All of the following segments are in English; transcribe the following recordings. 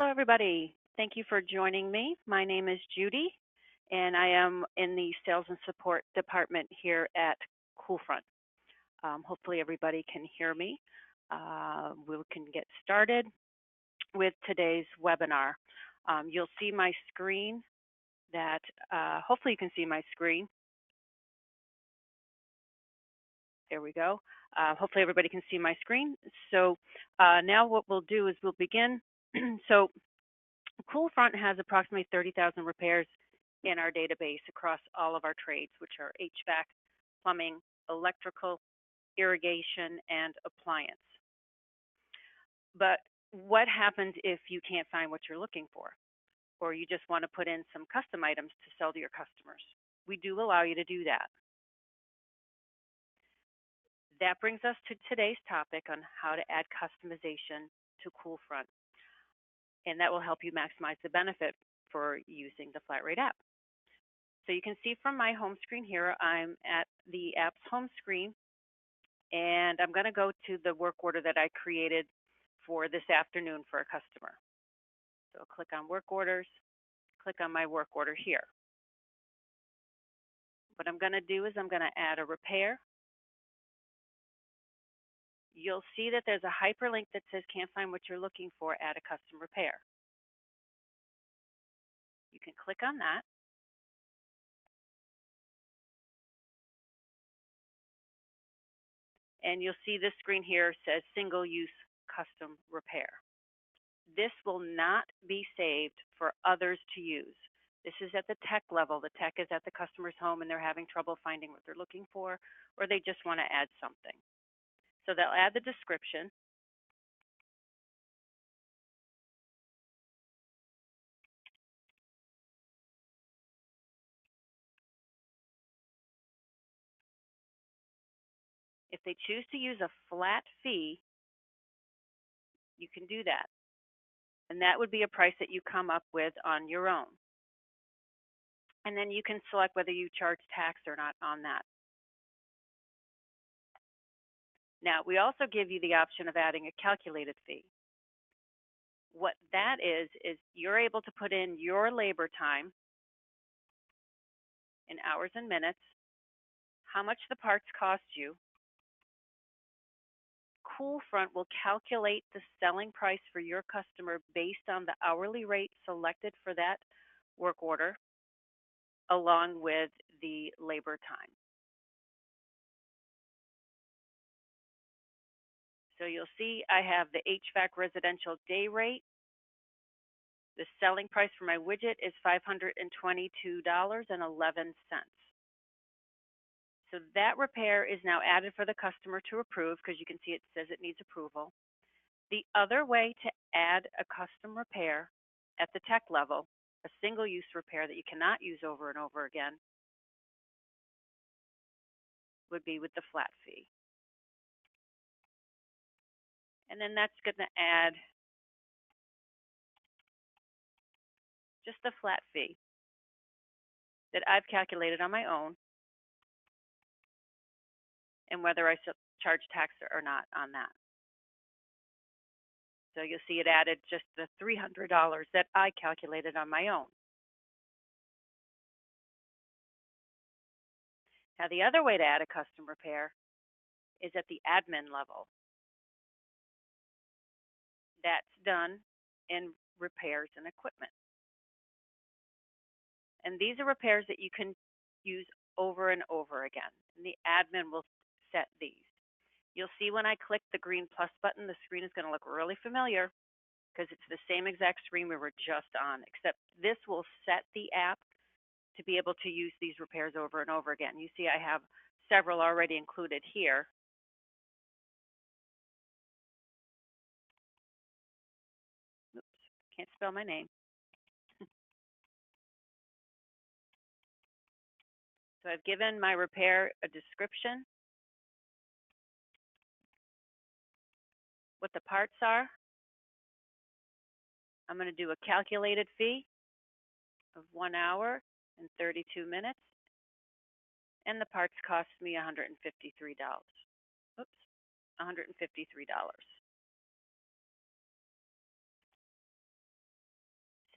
everybody. Thank you for joining me. My name is Judy, and I am in the sales and support department here at Coolfront. Hopefully, everybody can hear me. We can get started with today's webinar. You'll see my screen that, hopefully you can see my screen. There we go. Hopefully everybody can see my screen. So now what we'll do is we'll begin. So Coolfront has approximately 30,000 repairs in our database across all of our trades, which are HVAC, plumbing, electrical, irrigation, and appliance. But what happens if you can't find what you're looking for, or you just want to put in some custom items to sell to your customers? We do allow you to do that. That brings us to today's topic on how to add customization to Coolfront, and that will help you maximize the benefit for using the flat rate app. So you can see from my home screen here, I'm at the app's home screen, and I'm going to go to the work order that I created for this afternoon for a customer. So I'll click on work orders, click on my work order here. What I'm going to do is I'm going to add a repair. You'll see that there's a hyperlink that says can't find what you're looking for, add a custom repair. You can click on that. And you'll see this screen here says single use custom repair. This will not be saved for others to use. This is at the tech level. The tech is at the customer's home and they're having trouble finding what they're looking for, or they just want to add something. So they'll add the description. If they choose to use a flat fee, you can do that. And that would be a price that you come up with on your own. And then you can select whether you charge tax or not on that. Now, we also give you the option of adding a calculated fee. What that is you're able to put in your labor time in hours and minutes, how much the parts cost you. Coolfront will calculate the selling price for your customer based on the hourly rate selected for that work order, along with the labor time. So you'll see I have the HVAC residential day rate. The selling price for my widget is $522.11. So that repair is now added for the customer to approve, because you can see it says it needs approval. The other way to add a custom repair at the tech level, a single-use repair that you cannot use over and over again, would be with the flat fee. And then that's going to add just the flat fee that I've calculated on my own, and whether I charge tax or not on that. So you'll see it added just the $300 that I calculated on my own. Now, the other way to add a custom repair is at the admin level. That's done in repairs and equipment. And these are repairs that you can use over and over again. And the admin will set these. You'll see when I click the green plus button, the screen is going to look really familiar, because it's the same exact screen we were just on, except this will set the app to be able to use these repairs over and over again. You see I have several already included here. Oops, can't spell my name. So I've given my repair a description, what the parts are. I'm going to do a calculated fee of 1 hour and 32 minutes, and the parts cost me $153. Oops, $153.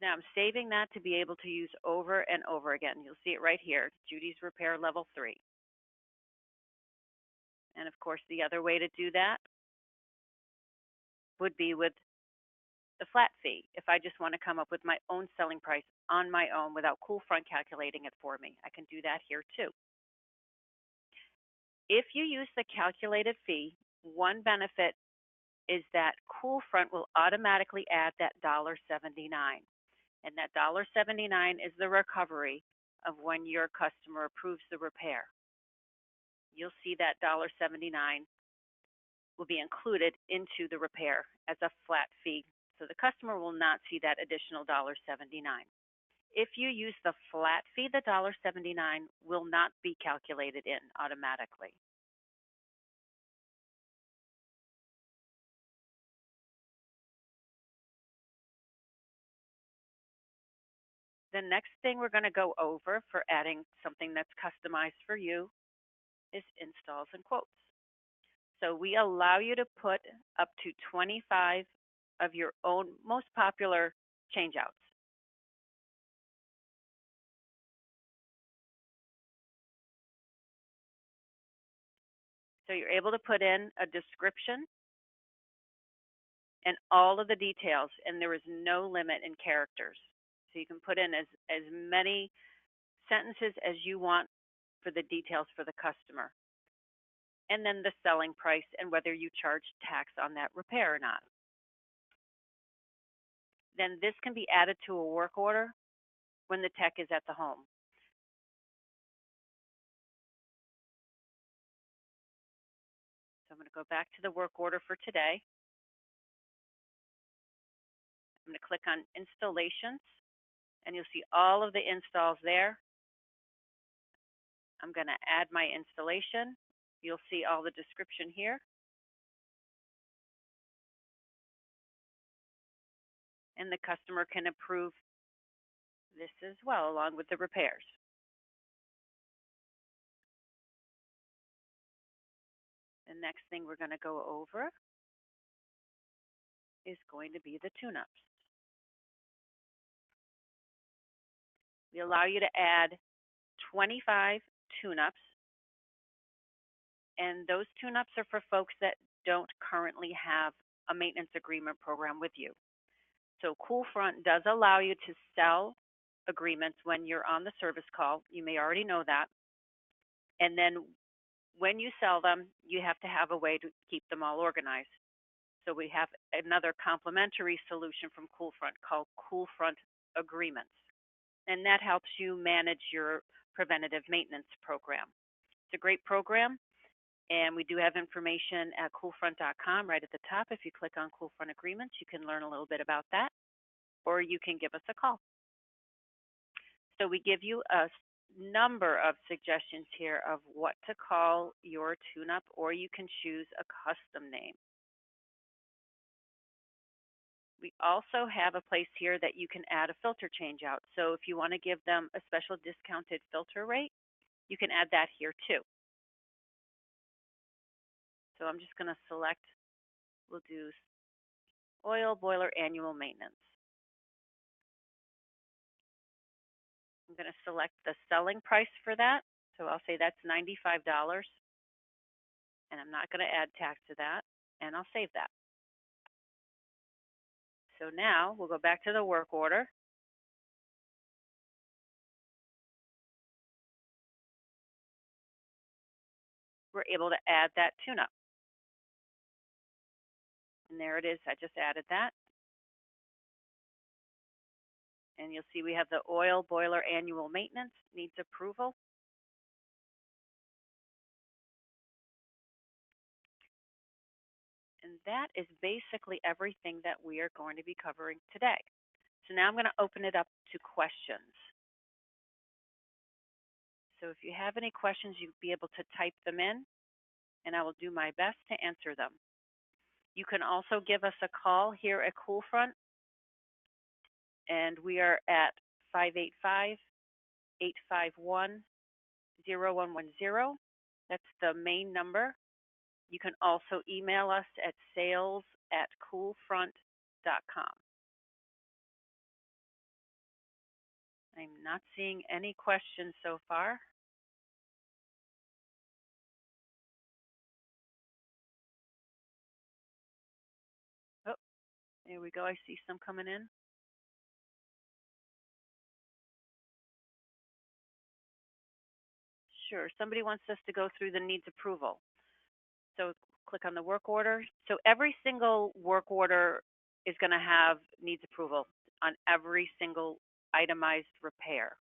Now I'm saving that to be able to use over and over again. You'll see it right here, Judy's Repair Level 3. And of course, the other way to do that would be with the flat fee. If I just want to come up with my own selling price on my own without Coolfront calculating it for me, I can do that here too. If you use the calculated fee, one benefit is that Coolfront will automatically add that $1.79. And that $1.79 is the recovery of when your customer approves the repair. You'll see that $1.79 will be included into the repair as a flat fee. So the customer will not see that additional $1.79. If you use the flat fee, the $1.79 will not be calculated in automatically. The next thing we're going to go over for adding something that's customized for you is installs and quotes. So we allow you to put up to 25 of your own most popular changeouts. So you're able to put in a description and all of the details, and there is no limit in characters. So you can put in as many sentences as you want for the details for the customer. And then the selling price and whether you charge tax on that repair or not. Then this can be added to a work order when the tech is at the home. So I'm going to go back to the work order for today. I'm going to click on installations, and you'll see all of the installs there. I'm going to add my installation. You'll see all the description here. And the customer can approve this as well, along with the repairs. The next thing we're going to go over is going to be the tune-ups. We allow you to add 25 tune-ups, and those tune-ups are for folks that don't currently have a maintenance agreement program with you. So Coolfront does allow you to sell agreements when you're on the service call. You may already know that. And then when you sell them, you have to have a way to keep them all organized. So we have another complementary solution from Coolfront called Coolfront Agreements. And that helps you manage your preventative maintenance program. It's a great program, and we do have information at coolfront.com right at the top. If you click on Coolfront Agreements, you can learn a little bit about that, or you can give us a call. So we give you a number of suggestions here of what to call your tune-up, or you can choose a custom name. We also have a place here that you can add a filter changeout. So if you want to give them a special discounted filter rate, you can add that here too. So I'm just going to select, we'll do oil boiler annual maintenance. I'm going to select the selling price for that. So I'll say that's $95. And I'm not going to add tax to that. And I'll save that. So now we'll go back to the work order. We're able to add that tune-up. And there it is. I just added that. And you'll see we have the oil boiler annual maintenance needs approval. And that is basically everything that we are going to be covering today. So now I'm going to open it up to questions. So if you have any questions, you'll be able to type them in, and I will do my best to answer them. You can also give us a call here at Coolfront, and we are at 585-851-0110. That's the main number. You can also email us at sales@coolfront.com. I'm not seeing any questions so far. Oh, there we go. I see some coming in. Sure. Somebody wants us to go through the needs approval. So click on the work order. So every single work order is going to have needs approval on every single itemized repair.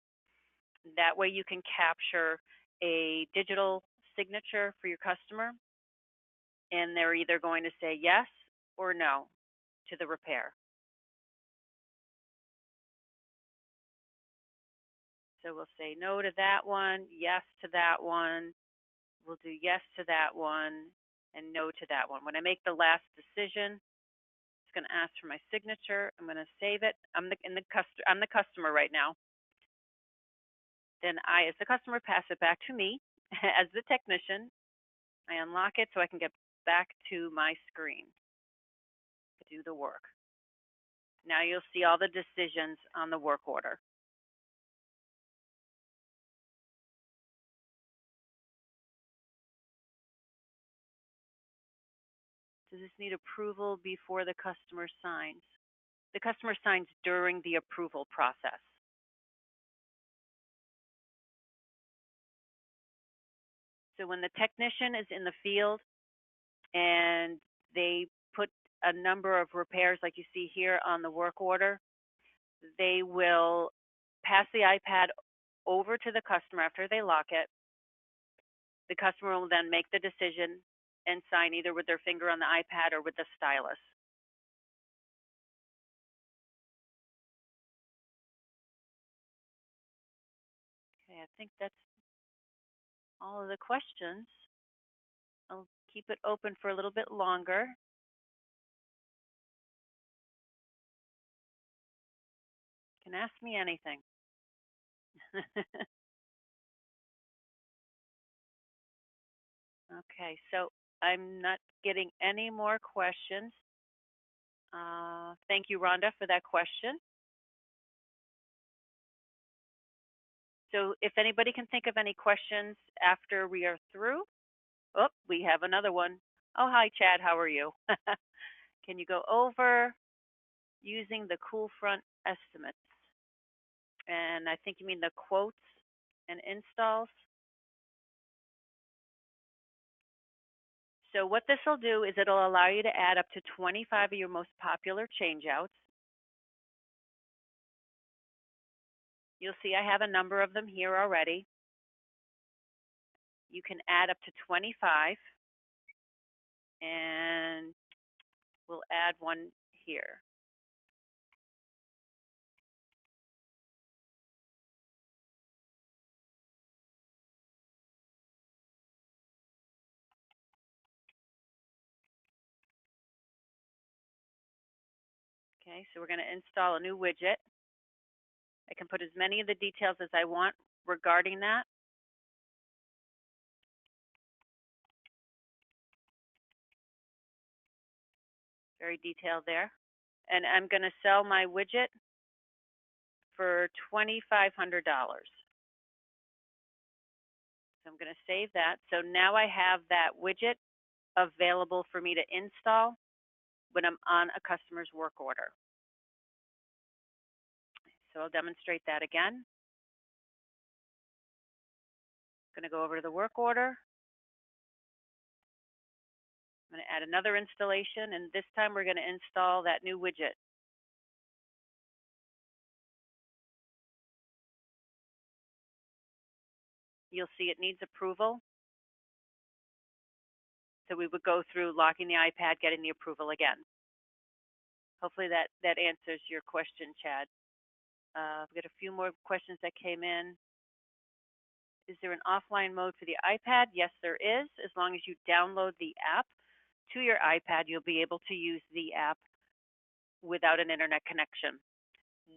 That way you can capture a digital signature for your customer, and they're either going to say yes or no to the repair. So we'll say no to that one, yes to that one. We'll do yes to that one and no to that one. When I make the last decision, it's going to ask for my signature. I'm going to save it. I'm the customer right now. Then I, as the customer, pass it back to me as the technician. I unlock it so I can get back to my screen to do the work. Now you'll see all the decisions on the work order. Does this need approval before the customer signs? The customer signs during the approval process. So when the technician is in the field and they put a number of repairs like you see here on the work order, they will pass the iPad over to the customer after they lock it. The customer will then make the decision and sign either with their finger on the iPad or with the stylus. Okay, I think that's all of the questions. I'll keep it open for a little bit longer. You can ask me anything. Okay, so I'm not getting any more questions. Thank you, Rhonda, for that question. So if anybody can think of any questions after we are through, oh, we have another one. Oh, hi, Chad. How are you? Can you go over using the Coolfront estimates? And I think you mean the quotes and installs. So what this will do is it'll allow you to add up to 25 of your most popular changeouts. You'll see I have a number of them here already. You can add up to 25, and we'll add one here. Okay, so we're going to install a new widget. I can put as many of the details as I want regarding that. Very detailed there. And I'm going to sell my widget for $2,500. So I'm going to save that. So now I have that widget available for me to install when I'm on a customer's work order. So I'll demonstrate that again. I'm going to go over to the work order. I'm going to add another installation, and this time we're going to install that new widget. You'll see it needs approval. So we would go through locking the iPad, getting the approval again. Hopefully that answers your question, Chad. I've got a few more questions that came in. Is there an offline mode for the iPad? Yes, there is. As long as you download the app to your iPad, you'll be able to use the app without an internet connection.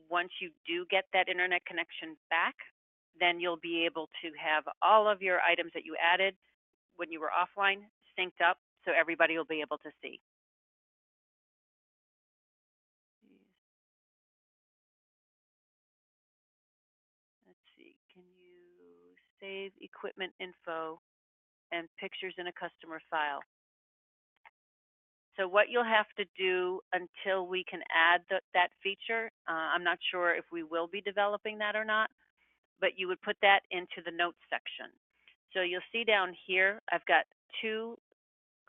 Once you do get that internet connection back, then you'll be able to have all of your items that you added when you were offline synced up so everybody will be able to see. Save equipment info and pictures in a customer file. So what you'll have to do until we can add that feature, I'm not sure if we will be developing that or not, but you would put that into the notes section. So you'll see down here, I've got 2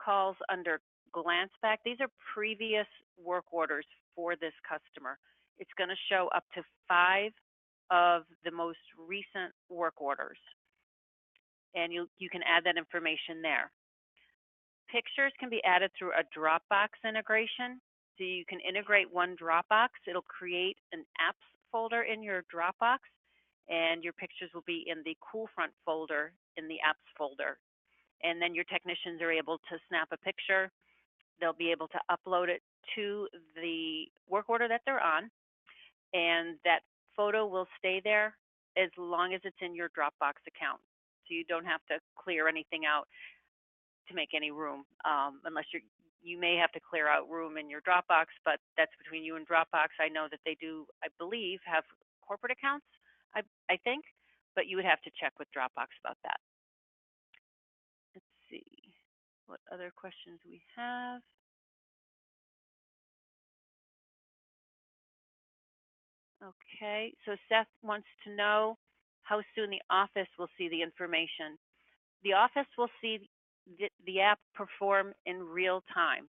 calls under glance back. These are previous work orders for this customer. It's going to show up to 5 of the most recent work orders, and you can add that information there. Pictures can be added through a Dropbox integration. So you can integrate one Dropbox. It'll create an apps folder in your Dropbox, and your pictures will be in the Coolfront folder in the apps folder. And then your technicians are able to snap a picture. They'll be able to upload it to the work order that they're on, and that photo will stay there as long as it's in your Dropbox account. So you don't have to clear anything out to make any room, unless you may have to clear out room in your Dropbox, but that's between you and Dropbox. I know that they do, I believe, have corporate accounts, I think, but you would have to check with Dropbox about that. Let's see what other questions we have. Okay, so Seth wants to know how soon the office will see the information. The office will see the app perform in real time.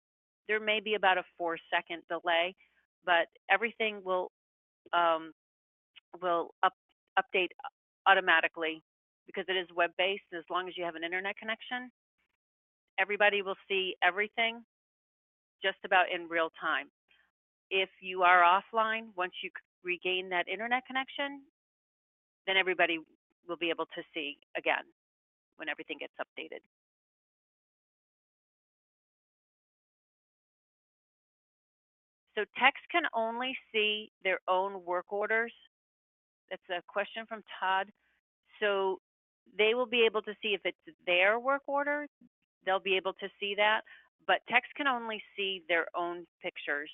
There may be about a 4-second delay, but everything will update automatically because it is web-based. As long as you have an internet connection, everybody will see everything just about in real time. If you are offline, once you regain that internet connection, then everybody will be able to see again when everything gets updated. So techs can only see their own work orders. That's a question from Todd. So they will be able to see if it's their work order, they'll be able to see that, but techs can only see their own pictures.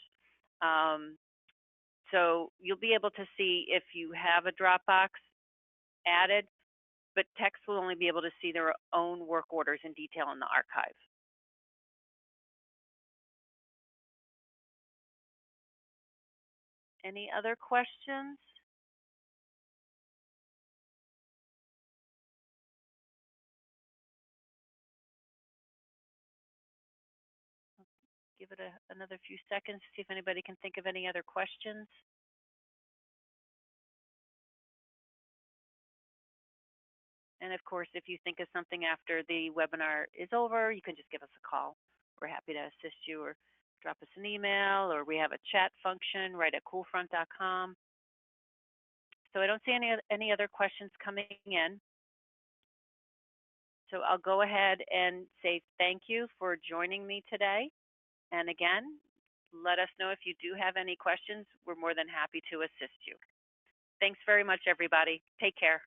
So you'll be able to see if you have a Dropbox added, but techs will only be able to see their own work orders in detail in the archive. Any other questions? Give it another few seconds to see if anybody can think of any other questions. And of course, if you think of something after the webinar is over, you can just give us a call. We're happy to assist you, or drop us an email, or we have a chat function right at coolfront.com. So I don't see any other questions coming in. So I'll go ahead and say thank you for joining me today. And again, let us know if you do have any questions. We're more than happy to assist you. Thanks very much, everybody. Take care.